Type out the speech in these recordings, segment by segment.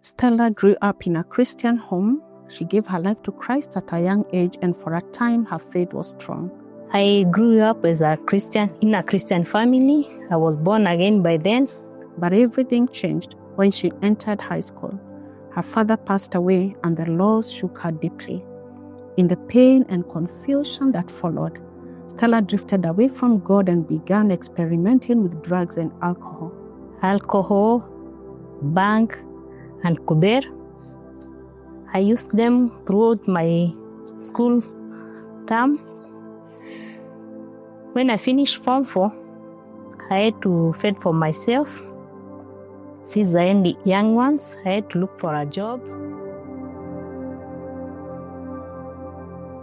Stella grew up in a Christian home. She gave her life to Christ at a young age, and for a time, her faith was strong. I grew up as a Christian in a Christian family. I was born again by then. But everything changed when she entered high school. Her father passed away, and the loss shook her deeply. In the pain and confusion that followed, Stella drifted away from God and began experimenting with drugs and alcohol. Alcohol, bang, and kuber. I used them throughout my school term. When I finished Form 4, I had to fend for myself. Since I had the young ones, I had to look for a job.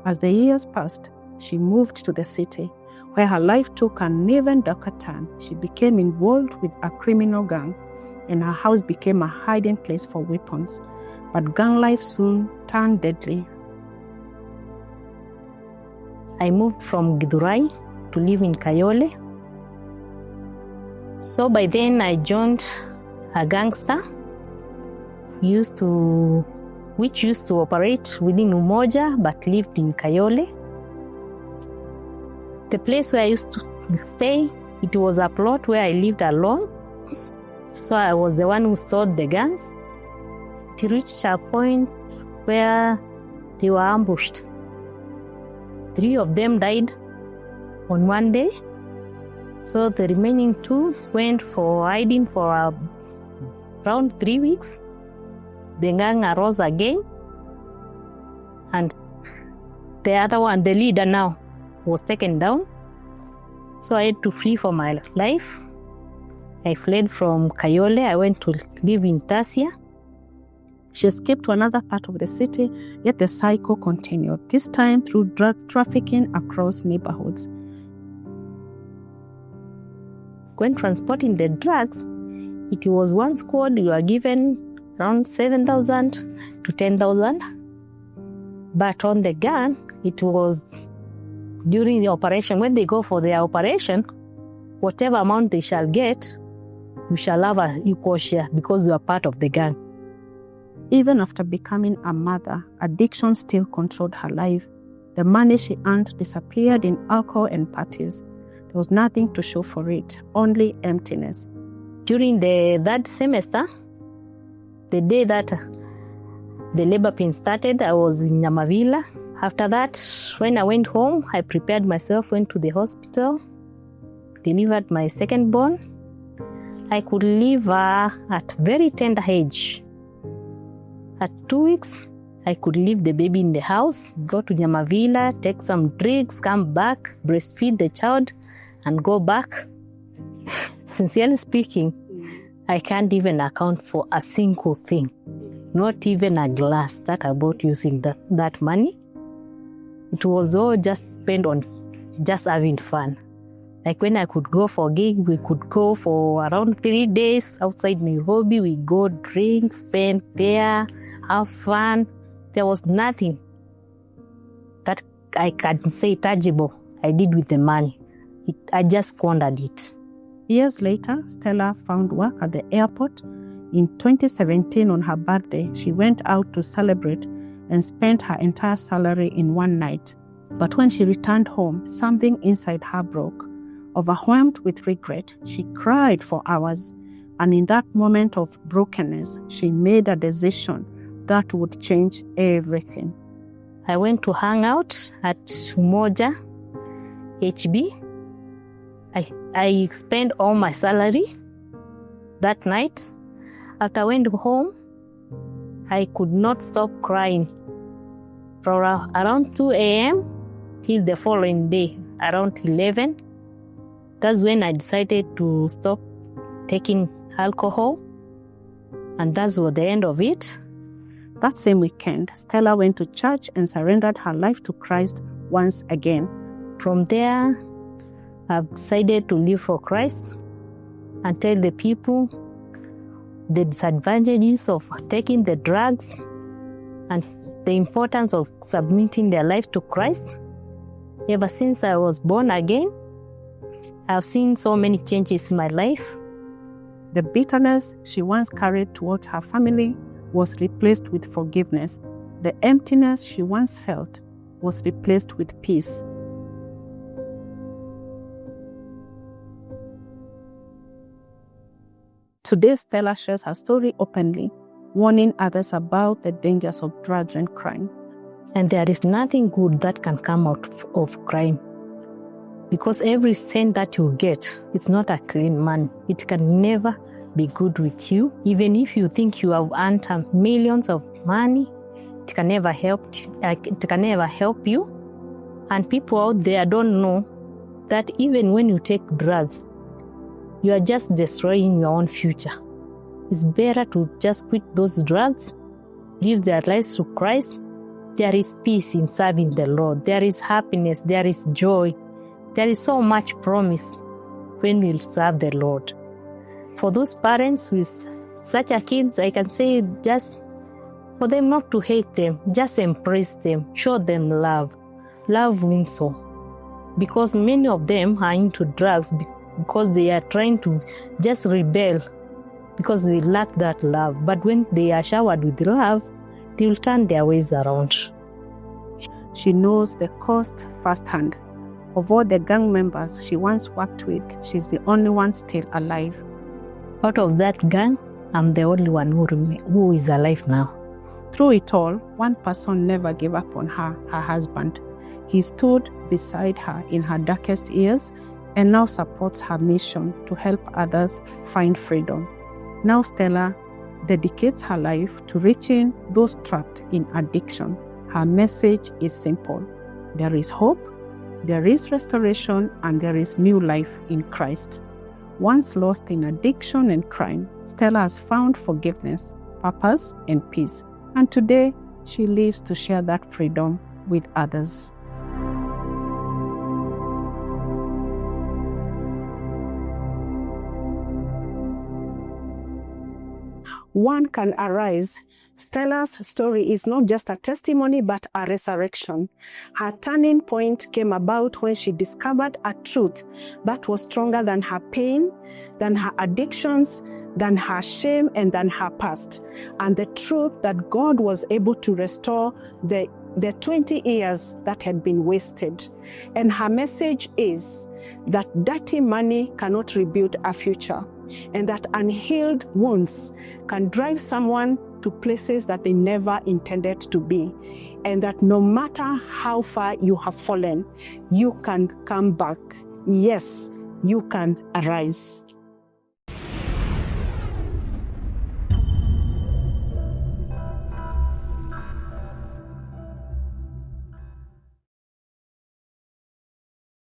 As the years passed, she moved to the city, where her life took an even darker turn. She became involved with a criminal gang, and her house became a hiding place for weapons. But gang life soon turned deadly. I moved from Githurai to live in Kayole. So by then I joined a gangster which used to operate within Umoja but lived in Kayole. The place where I used to stay, it was a plot where I lived alone. So I was the one who stored the guns. It reached a point where they were ambushed. 3 of them died on one day. So the remaining 2 went for hiding for around 3 weeks. The gang arose again. And the other one, the leader now, was taken down. So I had to flee for my life. I fled from Kayole. I went to live in Tasia. She escaped to another part of the city, yet the cycle continued, this time through drug trafficking across neighborhoods. When transporting the drugs, it was one squad, you were given around 7,000 to 10,000. But on the gun, it was during the operation. When they go for their operation, whatever amount they shall get, you shall have an equal share because you are part of the gang. Even after becoming a mother, addiction still controlled her life. The money she earned disappeared in alcohol and parties. There was nothing to show for it, only emptiness. During the third semester, the day that the labor pain started, I was in Nyamavila. After that, when I went home, I prepared myself, went to the hospital, delivered my second born. I could leave at very tender age. At 2 weeks, I could leave the baby in the house, go to Nyamavila, take some drinks, come back, breastfeed the child, and go back. Sincerely speaking, I can't even account for a single thing, not even a glass that I bought using that money. It was all just spent on just having fun. Like when I could go for a gig, we could go for around 3 days outside Nairobi. We go drink, spend there, have fun. There was nothing that I can say tangible I did with the money. I just squandered it. Years later, Stella found work at the airport. In 2017, on her birthday, she went out to celebrate and spent her entire salary in one night. But when she returned home, something inside her broke. Overwhelmed with regret, she cried for hours. And in that moment of brokenness, she made a decision that would change everything. I went to hang out at Umoja, HB. I spent all my salary that night. After I went home, I could not stop crying. From around 2 a.m. till the following day, around 11, that's when I decided to stop taking alcohol. And that was the end of it. That same weekend, Stella went to church and surrendered her life to Christ once again. From there, I've decided to live for Christ and tell the people the disadvantages of taking the drugs and the importance of submitting their life to Christ. Ever since I was born again, I've seen so many changes in my life. The bitterness she once carried towards her family was replaced with forgiveness. The emptiness she once felt was replaced with peace. Today, Stella shares her story openly, warning others about the dangers of drugs and crime. And there is nothing good that can come out of crime. Because every cent that you get, it's not a clean money. It can never be good with you. Even if you think you have earned millions of money, it can never help you. And people out there don't know that even when you take drugs, you are just destroying your own future. It's better to just quit those drugs, give their lives to Christ. There is peace in serving the Lord. There is happiness. There is joy. There is so much promise when we serve the Lord. For those parents with such a kids, I can say just for them not to hate them, just embrace them, show them love. Love wins so. Because many of them are into drugs because they are trying to just rebel because they lack that love. But when they are showered with love, they will turn their ways around. She knows the cost firsthand. Of all the gang members she once worked with, she's the only one still alive. Out of that gang, I'm the only one who is alive now. Through it all, one person never gave up on her husband. He stood beside her in her darkest years and now supports her mission to help others find freedom. Now Stella dedicates her life to reaching those trapped in addiction. Her message is simple. There is hope, there is restoration, and there is new life in Christ. Once lost in addiction and crime, Stella has found forgiveness, purpose, and peace. And today, she lives to share that freedom with others. One can arise. Stella's story is not just a testimony, but a resurrection. Her turning point came about when she discovered a truth that was stronger than her pain, than her addictions, than her shame, and than her past. And the truth that God was able to restore the 20 years that had been wasted. And her message is that dirty money cannot rebuild a future, and that unhealed wounds can drive someone to places that they never intended to be, and that no matter how far you have fallen, you can come back. Yes, you can arise.